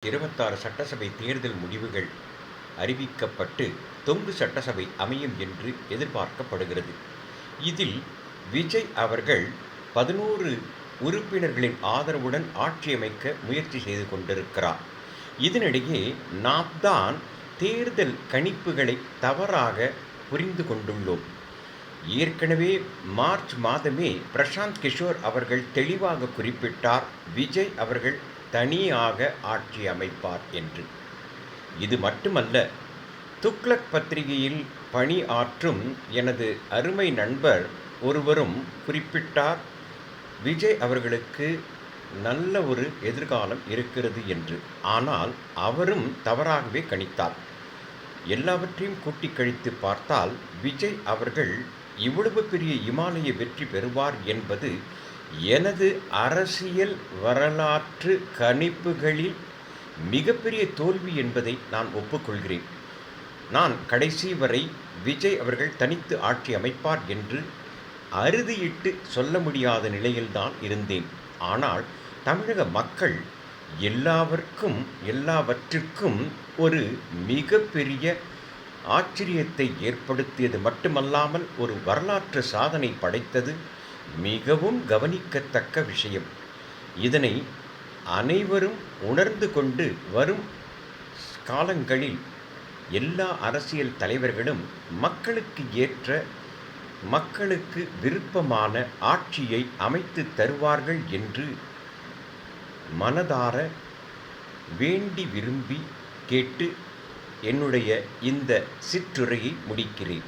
26 சட்டசபை தேர்தல் முடிவுகள் அறிவிக்கப்பட்டு தொங்கு சட்டசபை அமையும் என்று எதிர்பார்க்கப்படுகிறது. இதில் விஜய் அவர்கள் 11 உறுப்பினர்களின் ஆதரவுடன் ஆட்சியமைக்க முயற்சி செய்து கொண்டிருக்கிறார். இதனிடையே நாம் தான் தேர்தல் கணிப்புகளை தவறாக புரிந்து கொண்டுள்ளோம். ஏற்கனவே மார்ச் மாதமே பிரசாந்த் கிஷோர் அவர்கள் தெளிவாக குறிப்பிட்டார், விஜய் அவர்கள் தனியாக ஆட்சி அமைப்பார் என்று. இது மட்டுமல்ல, துக்ளக் பத்திரிகையில் பணியாற்றும் எனது அருமை நண்பர் ஒருவரும் குறிப்பிட்டார், விஜய் அவர்களுக்கு நல்ல ஒரு எதிர்காலம் இருக்கிறது என்று. ஆனால் அவரும் தவறாகவே கணித்தார். எல்லாவற்றையும் கூட்டி கழித்து பார்த்தால் விஜய் அவர்கள் இவ்வளவு பெரிய இமாலய வெற்றி பெறுவார் என்பது எனது அரசியல் வரலாற்று கணிப்புகளில் மிகப்பெரிய தோல்வி என்பதை நான் ஒப்புக்கொள்கிறேன். நான் கடைசி வரை விஜய் அவர்கள் தனித்து ஆட்சி அமைப்பார் என்று அறுதியிட்டு சொல்ல முடியாத நிலையில்தான் இருந்தேன். ஆனால் தமிழக மக்கள் எல்லாவற்றுக்கும் ஒரு மிகப்பெரிய ஆச்சரியத்தை ஏற்படுத்தியது மட்டுமல்லாமல் ஒரு வரலாற்று சாதனை படைத்தது மிகவும் கவனிக்கத்தக்க விஷயம். இதனை அனைவரும் உணர்ந்து கொண்டு வரும் காலங்களில் எல்லா அரசியல் தலைவர்களும் மக்களுக்கு ஏற்ற, மக்களுக்கு விருப்பமான ஆட்சியை அமைத்து தருவார்கள் என்று மனதார வேண்டி விரும்பி கேட்டு என்னுடைய இந்த சிற்றுரையை முடிக்கிறேன்.